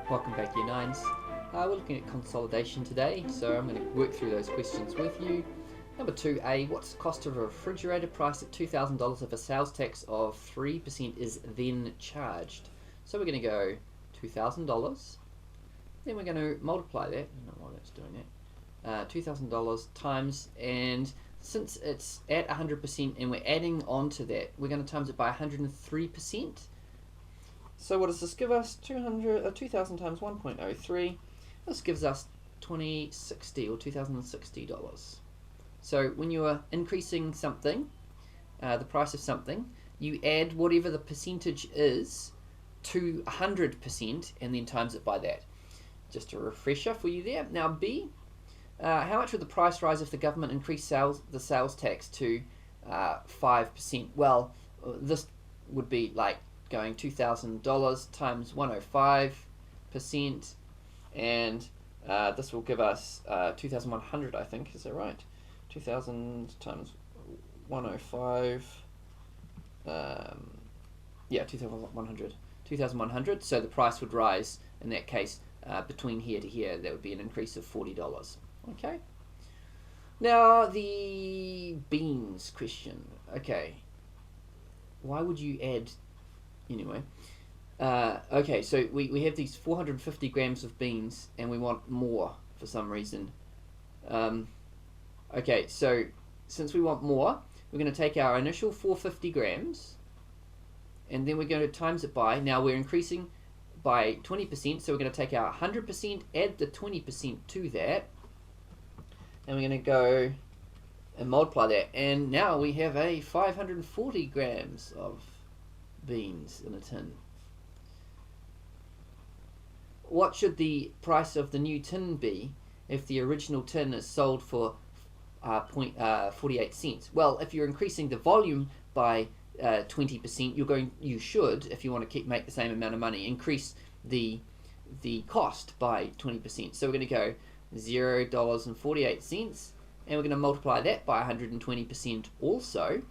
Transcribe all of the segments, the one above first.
Welcome back, Year 9s. We're looking at consolidation today, so I'm going to work through those questions with you. Number 2A, what's the cost of a refrigerator priced at $2,000 if a sales tax of 3% is then charged? So we're going to go $2,000, then we're going to multiply that, I don't know why that's doing that, $2,000 times, and since it's at 100% and we're adding on to that, we're going to times it by 103%. So what does this give us? 2,000 times 1.03. This gives us $2060 or $2,060. So when you are increasing something, the price of something, you add whatever the percentage is to 100% and then times it by that. Just a refresher for you there. Now B, how much would the price rise if the government increased the sales tax to 5%? Well, this would be like going $2,000 times 105%, and this will give us 2,100, I think. Is that right? 2,000 times 105. Yeah, 2,100. 2,100. So the price would rise in that case between here to here. That would be an increase of $40. Okay. Now the beans question. Okay. Why would you add? Anyway, okay, so we have these 450 grams of beans and we want more for some reason. Okay, so since we want more, we're going to take our initial 450 grams and then we're going to times it by, now we're increasing by 20%, so we're going to take our 100%, add the 20% to that, and we're going to go and multiply that, and now we have a 540 grams of beans in a tin. What should the price of the new tin be if the original tin is sold for 48 cents? Well, if you're increasing the volume by 20%, you should, if you want to make the same amount of money, increase the cost by 20%. So we're going to go $0.48, and we're going to multiply that by 120% also.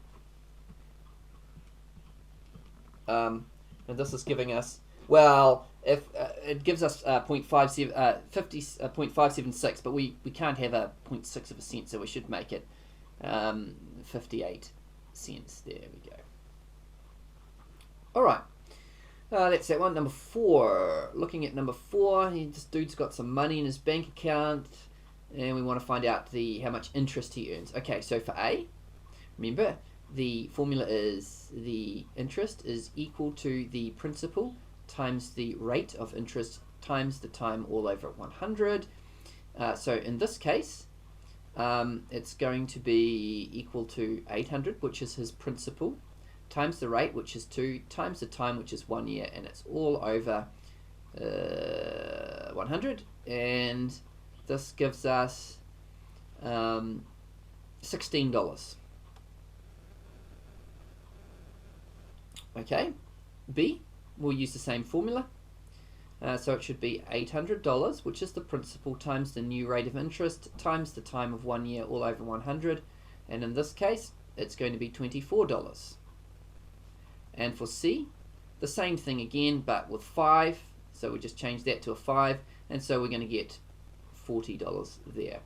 And this is giving us, well, if it gives us 0.576, but we can't have a 0.6 of a cent, so we should make it 58 cents. There we go. All right, that's that one. Number 4. Looking at number 4, this dude's got some money in his bank account, and we want to find out how much interest he earns. Okay, so for A, remember, the formula is the interest is equal to the principal times the rate of interest times the time all over 100. So in this case, it's going to be equal to 800, which is his principal, times the rate, which is 2, times the time, which is 1 year, and it's all over 100. And this gives us $16. Okay, B, we'll use the same formula. So it should be $800, which is the principal, times the new rate of interest, times the time of 1 year, all over 100. And in this case, it's going to be $24. And for C, the same thing again, but with 5. So we just change that to a 5. And so we're going to get $40 there.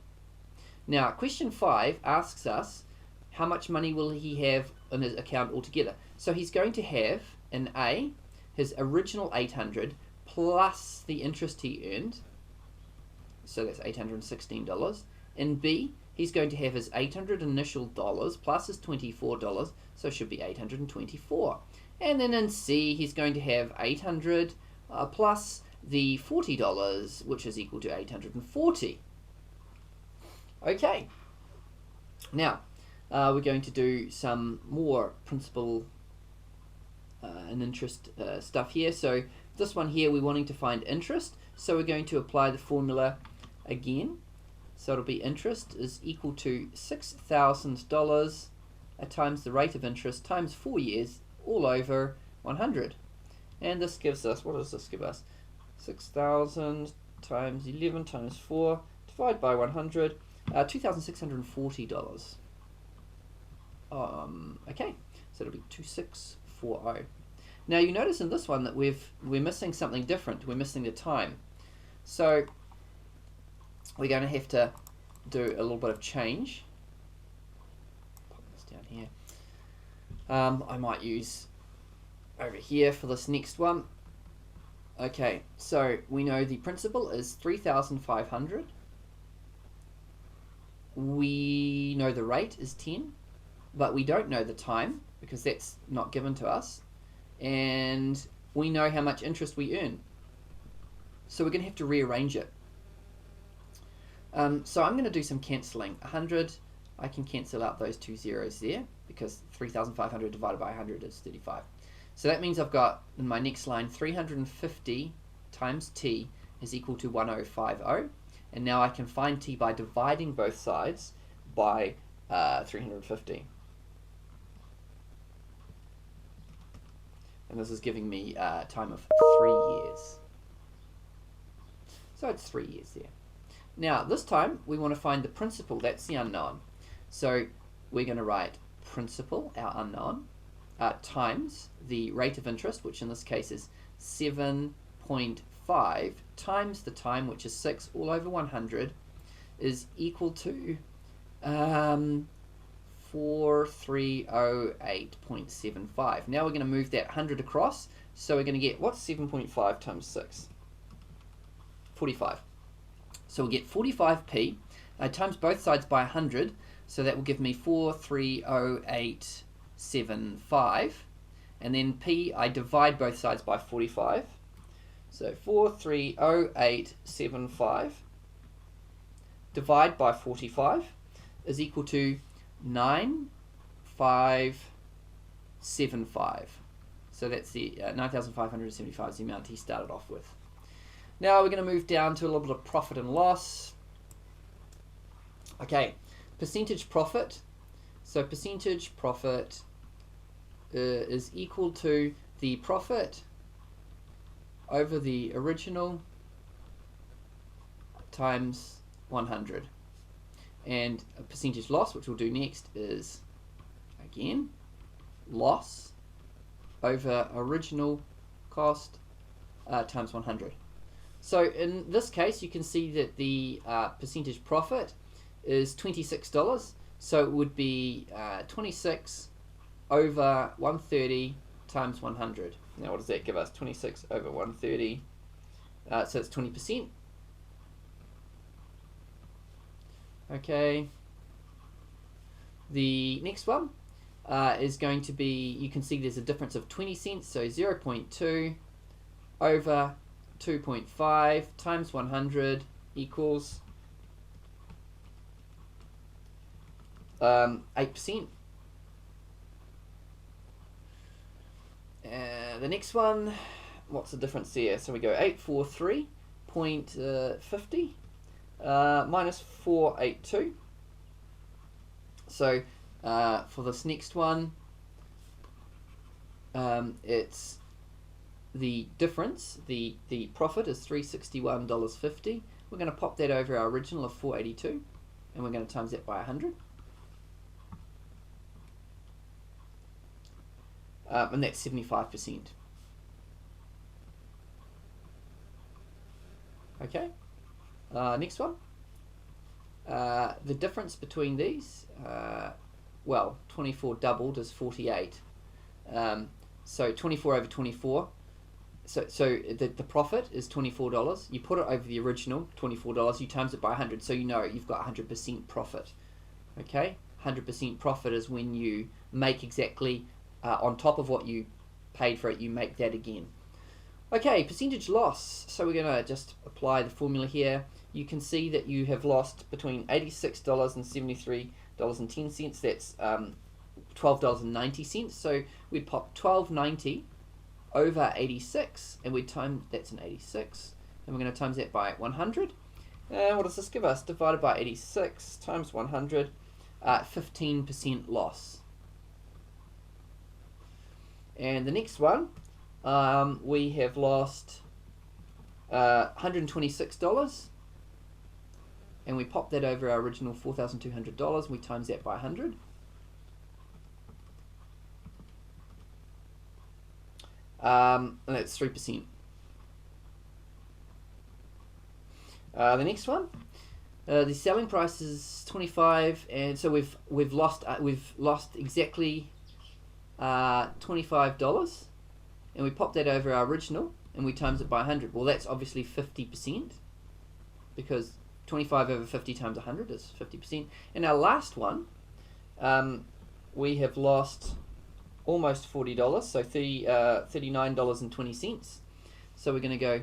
Now, question 5 asks us, how much money will he have in his account altogether? So he's going to have, in A, his original 800 plus the interest he earned, so that's $816. In B, he's going to have his 800 initial dollars plus his $24, so it should be 824. And then in C, he's going to have 800 plus the $40, which is equal to 840. Okay, now we're going to do some more principal and interest stuff here. So this one here, we're wanting to find interest, so we're going to apply the formula again. So it'll be interest is equal to $6,000 times the rate of interest times 4 years all over 100. And this gives us, what does this give us? 6,000 times 11 times 4 divided by 100, $2,640. Okay, so it'll be 2640. Now you notice in this one that we're missing something different. We're missing the time. So we're going to have to do a little bit of change. Pop this down here. I might use over here for this next one. Okay, so we know the principal is 3,500. We know the rate is 10, but we don't know the time because that's not given to us. And we know how much interest we earn. So we're going to have to rearrange it. So I'm going to do some cancelling. 100, I can cancel out those two zeros there because 3,500 divided by 100 is 35. So that means I've got, in my next line, 350 times t is equal to 1050. And now I can find t by dividing both sides by 350. And this is giving me a time of 3 years. So it's 3 years there. Now this time we want to find the principal, that's the unknown. So we're going to write principal, our unknown, times the rate of interest, which in this case is 7.5, times the time, which is 6 all over 100, is equal to 4308.75. Now we're going to move that 100 across, so we're going to get, what's 7.5 times 6? 45. So we'll get 45p times both sides by 100, so that will give me 430875, and then p, I divide both sides by 45, so 430875 divide by 45 is equal to 9575. So that's the 9,575 is the amount he started off with. Now we're going to move down to a little bit of profit and loss. Okay, percentage profit. So percentage profit is equal to the profit over the original times 100. And a percentage loss, which we'll do next, is, again, loss over original cost times 100. So in this case, you can see that the percentage profit is $26. So it would be 26 over 130 times 100. Now what does that give us? 26 over 130. So it's 20%. Okay. The next one is going to be, you can see there's a difference of 20 cents. So 0.2 over 2.5 times 100 equals 8%. The next one, what's the difference there? So we go 843.50 minus 482. So for this next one, it's the difference, the profit is $361.50. We're going to pop that over our original of 482, and we're going to times that by 100. And that's 75%. Okay, next one. The difference between these, well, 24 doubled is 48. So 24 over 24. So the profit is $24. You put it over the original $24. You times it by 100, so you know you've got 100% profit. Okay, 100% profit is when you make exactly on top of what you paid for it. You make that again. Okay, percentage loss. So we're going to just apply the formula here. You can see that you have lost between $86 and $73.10. That's $12.90. So we'd pop $12.90 over 86, and we'd time, that's an 86, and we're going to times that by 100. And what does this give us? Divided by 86 times 100, 15% loss. And the next one, we have lost $126, and we pop that over our original $4,200, and we times that by 100. and that's 3%. The next one, the selling price is 25, and so we've lost exactly $25, and we pop that over our original, and we times it by 100. Well, that's obviously 50%, because 25 over 50 times 100 is 50%. And our last one, we have lost almost $40, so $39.20. So we're going to go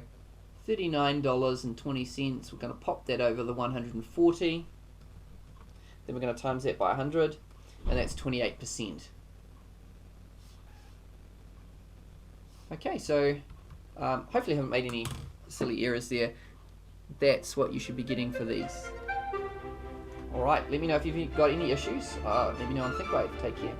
$39.20. We're going to pop that over the 140. Then we're going to times that by 100, and that's 28%. Okay, so hopefully I haven't made any silly errors there. That's what you should be getting for these. Alright, let me know if you've got any issues. Let me know on ThinkWave. Take care.